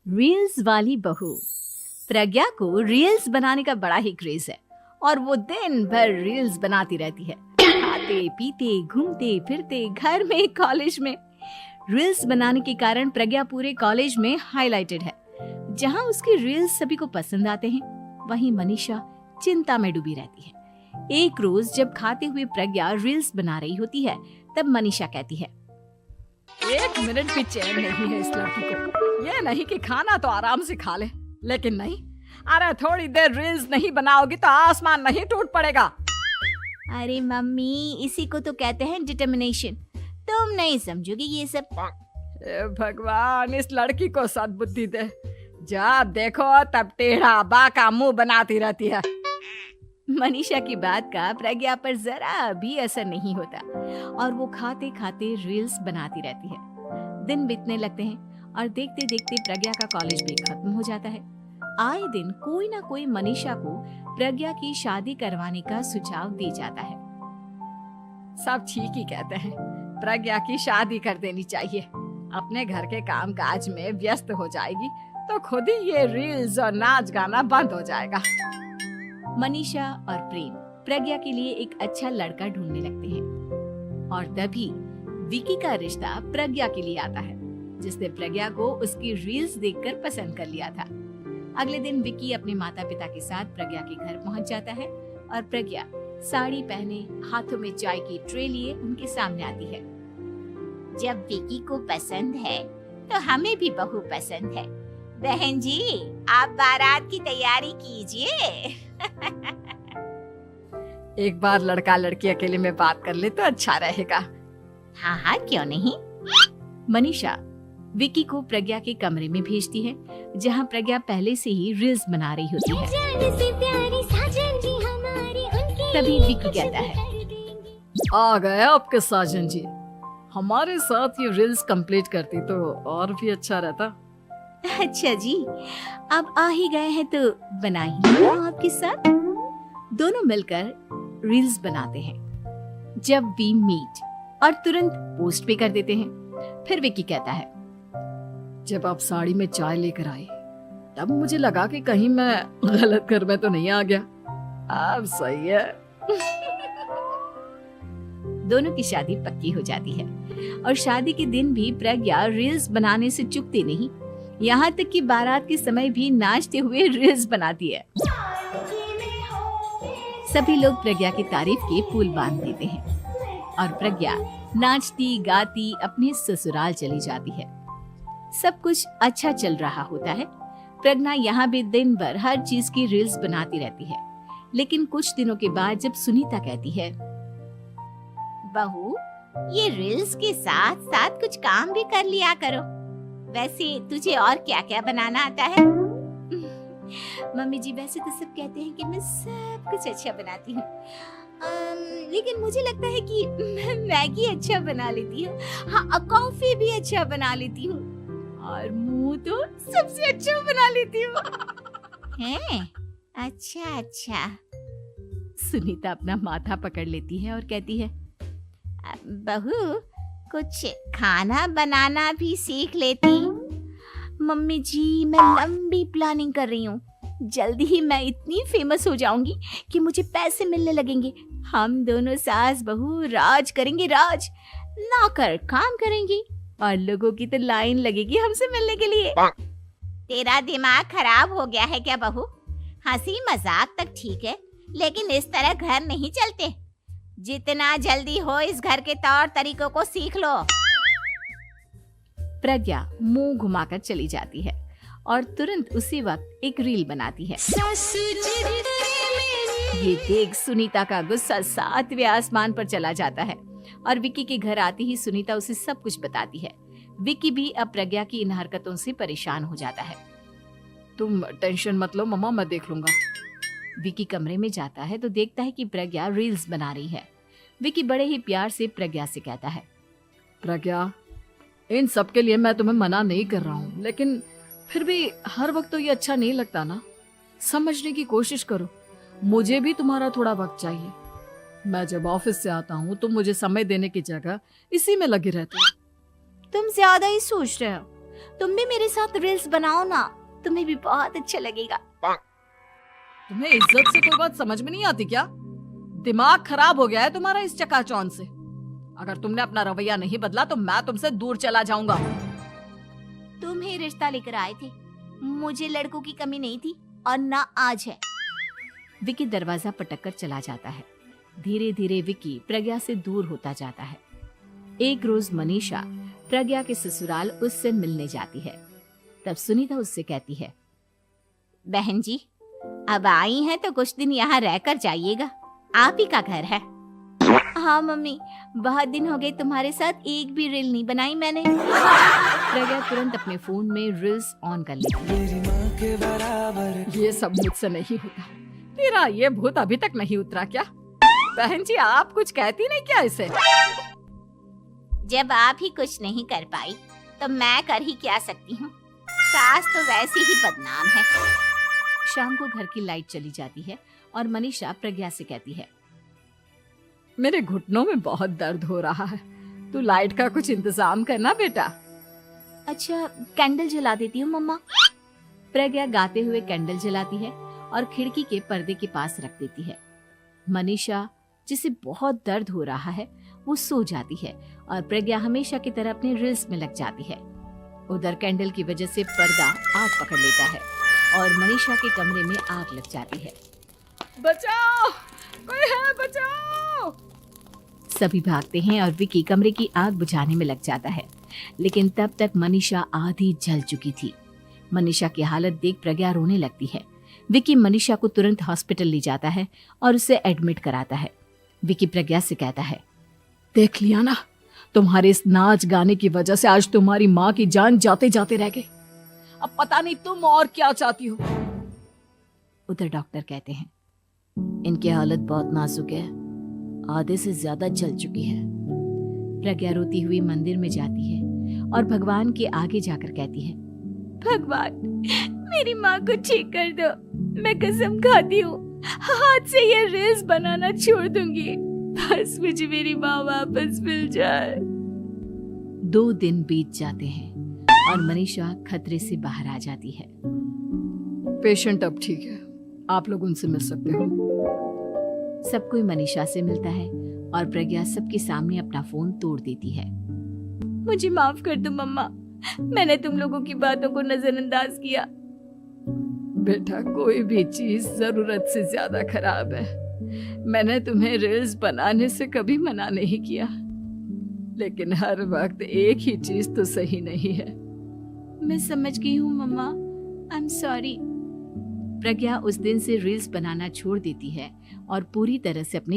Reels वाली बहू। प्रज्ञा को रील्स बनाने का बड़ा ही क्रेज है और वो दिन भर रील्स बनाती रहती है। खाते पीते घूमते फिरते घर में कॉलेज में रील्स बनाने के कारण प्रज्ञा पूरे कॉलेज में हाईलाइटेड है। जहां उसकी रील्स सभी को पसंद आते हैं, वहीं मनीषा चिंता में डूबी रहती है। एक रोज जब खाते हुए प्रज्ञा रील्स बना रही होती है, तब मनीषा कहती है, 1 मिनट भी चैन नहीं है इस लड़की को। ये नहीं कि खाना तो आराम से खा ले, लेकिन नहीं, अरे थोड़ी देर रील्स नहीं बनाओगी तो आसमान नहीं टूट पड़ेगा। अरे मम्मी, इसी को तो कहते हैं डिटर्मिनेशन। तुम नहीं समझोगी ये सब। हे भगवान, इस लड़की को सद्बुद्धि दे। जब देखो तब टेढ़ा बाका मुंह बनाती रहती है। मनीषा की बात का प्रज्ञा पर जरा भी असर नहीं होता और वो खाते खाते रील्स बनाती रहती है। दिन बीतने लगते हैं और देखते देखते प्रज्ञा का कॉलेज भी खत्म हो जाता है। आए दिन कोई ना कोई मनीषा को प्रज्ञा की शादी करवाने का सुझाव दी जाता है। सब ठीक ही कहते हैं, प्रज्ञा की शादी कर देनी चाहिए। अपने घर के काम काज में व्यस्त हो जाएगी तो खुद ही ये रील्स और नाच गाना बंद हो जाएगा। मनीषा और प्रेम प्रज्ञा के लिए एक अच्छा लड़का ढूंढने लगते हैं और तभी विकी का रिश्ता प्रज्ञा के लिए आता है, जिसने प्रज्ञा को उसकी रील्स देखकर पसंद कर लिया था। अगले दिन विकी अपने माता पिता के साथ प्रज्ञा के घर पहुंच जाता है और प्रज्ञा साड़ी पहने हाथों में चाय की ट्रे लिए उनके सामने आती है। जब विकी को पसंद है तो हमें भी बहू पसंद है। बहन जी, आप बारात की तैयारी कीजिए। एक बार लड़का लड़की अकेले में बात कर ले तो अच्छा रहेगा। हाँ हाँ, क्यों नहीं। मनीषा विकी को प्रज्ञा के कमरे में भेजती है, जहां प्रज्ञा पहले से ही रील्स बना रही होती है। तभी विकी कहता है, आ गए आपके साजन जी। हमारे साथ ये रील्स कंप्लीट करती तो और भी अच्छा रहता। अच्छा जी, अब आ ही गए हैं तो बना ही लो आपके साथ। दोनों मिलकर रील्स बनाते हैं। जब वी मीट और तुरंत पोस्ट भी कर देते हैं। फिर विकी कहता है, जब आप साड़ी में चाय लेकर आए तब मुझे लगा कि कहीं मैं गलत घर में तो नहीं आ गया। अब सही है। दोनों की शादी पक्की हो जाती है और शादी के दिन भी प्रज्ञा रील्स बनाने से चूकती नहीं। यहाँ तक कि बारात के समय भी नाचते हुए रील्स बनाती है। सभी लोग प्रज्ञा की तारीफ के पुल बांध देते हैं और प्रज्ञा नाचती गाती अपने ससुराल चली जाती है। सब कुछ अच्छा चल रहा होता है। प्रज्ञा यहाँ भी दिन भर हर चीज की रील्स बनाती रहती है। लेकिन कुछ दिनों के बाद जब सुनीता कहती है, बहू, ये रील्स के साथ साथ कुछ काम भी कर लिया करो। वैसे तुझे और क्या क्या बनाना आता है? मम्मी जी, वैसे तो सब कहते हैं कि मैं सब कुछ अच्छा बनाती हूँ, लेकिन मुझे लगता है कि मैं मैगी अच्छा बना लेती हूँ। हाँ, कॉफी भी अच्छा बना लेती हूँ और मुंह तो सबसे अच्छा बना लेती हूँ। हैं? अच्छा अच्छा। सुनीता अपना माथा पकड़ लेती है और कहती है, बहू, कुछ खाना बनाना भी सीख लेती। मम्मी जी, मैं लंबी प्लानिंग कर रही हूँ। जल्दी ही मैं इतनी फेमस हो जाऊंगी कि मुझे पैसे मिलने लगेंगे। हम दोनों सास बहू राज करेंगे, राज। नौकर काम करेंगे और लोगों की तो लाइन लगेगी हमसे मिलने के लिए। तेरा दिमाग खराब हो गया है क्या बहू? हंसी मजाक तक ठीक है, लेकिन इस तरह घर नहीं चलते। जितना जल्दी हो इस घर के तौर तरीकों को सीख लो। प्रज्ञा मुंह घुमाकर चली जाती है और तुरंत उसी वक्त एक रील बनाती है। ये देख सुनीता का गुस्सा 7वें आसमान पर चला जाता है और विकी के घर आती ही सुनीता उसे सब कुछ बताती है। विकी भी अब प्रज्ञा की इन हरकतों से परेशान हो जाता है। तुम टेंशन मत लो मम्मा, मैं देख लूंगा। विकी कमरे में जाता है तो देखता है कि प्रज्ञा रील्स बना रही है। विकी बड़े ही प्यार से प्रज्ञा से कहता है, प्रज्ञा, इन सब के लिए मैं तुम्हें मना नहीं कर रहा हूँ, लेकिन फिर भी हर वक्त तो ये अच्छा नहीं लगता ना। समझने की कोशिश करो, मुझे भी तुम्हारा थोड़ा वक्त चाहिए। मैं जब ऑफिस से आता हूँ तो मुझे समय देने की जगह इसी में लगी रहती है। तुम ज्यादा ही सोच रहे हो। तुम भी मेरे साथ रील्स बनाओ ना, तुम्हें भी बहुत अच्छा लगेगा। तुम्हें इज्जत से कोई बात समझ में नहीं आती क्या? दिमाग खराब हो गया है तुम्हारा इस चकाचौंध से। अगर तुमने अपना रवैया नहीं बदला तो मैं तुमसे दूर चला जाऊंगा। तुम ही रिश्ता लेकर आए थे, मुझे लड़कों की कमी नहीं थी और ना आज है। विकी दरवाजा पटक कर चला जाता है। धीरे धीरे विकी प्रज्ञा से दूर होता जाता है। एक रोज मनीषा प्रज्ञा के ससुराल उससे मिलने जाती है। तब सुनीता उससे कहती है, बहन जी, अब आई हैं तो कुछ दिन यहाँ रहकर जाइएगा, आप ही का घर है। हाँ मम्मी, बहुत दिन हो गए तुम्हारे साथ एक भी रील नहीं बनाई मैंने। प्रज्ञा तुरंत अपने फोन में रील्स ऑन कर लेती है। ये सब मुझसे नहीं होता। तेरा ये भूत अभी तक नहीं उतरा क्या? बहन जी, आप कुछ कहती नहीं क्या इसे? जब आप ही कुछ नहीं कर पाई तो मैं कर ही क्या सकती हूँ। सास तो वैसी ही बदनाम है। शाम को घर की लाइट चली जाती है और मनीषा प्रज्ञा से कहती है, मेरे घुटनों में बहुत दर्द हो रहा है, तू लाइट का कुछ इंतजाम करना बेटा। अच्छा, कैंडल जला देती हूँ मम्मा। प्रज्ञा गाते हुए कैंडल जलाती है और खिड़की के पर्दे के पास रख देती है। मनीषा, जिसे बहुत दर्द हो रहा है, वो सो जाती है और प्रज्ञा हमेशा की तरह अपने रील्स में लग जाती है। उधर कैंडल की वजह से पर्दा आग पकड़ लेता है और मनीषा के कमरे में आग लग जाती है। बचाओ, कोई है, बचाओ। सभी भागते हैं और विकी कमरे की आग बुझाने में लग जाता है, लेकिन तब तक मनीषा आधी जल चुकी थी। मनीषा की हालत देख प्रज्ञा रोने लगती है। विकी मनीषा को तुरंत हॉस्पिटल ले जाता है और उसे एडमिट कराता है। विकी प्रज्ञा से कहता है, देख लिया ना, तुम्हारे इस नाच गाने की वजह से आज तुम्हारी माँ की जान जाते जाते रह गई। अब पता नहीं तुम और क्या चाहती हो। उधर डॉक्टर कहते हैं, इनकी हालत बहुत नाजुक है, आधे से ज्यादा जल चुकी है। प्रज्ञा रोती हुई मंदिर में जाती है और भगवान के आगे जाकर कहती है, भगवान, मेरी माँ को ठीक कर दो। मैं कसम खाती हूँ हाथ से ये रील्स बनाना छोड़ दूंगी। बस मुझे मेरी माँ वापस मिल जाए। 2 दिन बीत जाते हैं और मनीषा खतरे से बाहर आ जाती है। पेशेंट अब ठीक है, आप लोग उनसे मिल सकते हो। सब कोई मनीषा से मिलता है और प्रज्ञा सबके सामने अपना फोन तोड़ देती है। मुझे माफ कर दो मम्मा, मैंने तुम लोगों की बातों को नजरअंदाज किया। बेटा, कोई भी चीज जरूरत से ज्यादा खराब है। मैंने तुम्हें रील्स बनाने से कभी मना नहीं किया, लेकिन हर वक्त एक ही चीज तो सही नहीं है। मैं समझ गई हूँ मम्मा, आई एम सॉरी। प्रज्ञा उस दिन से रील्स बनाना छोड़ देती है और पूरी तरह से अपने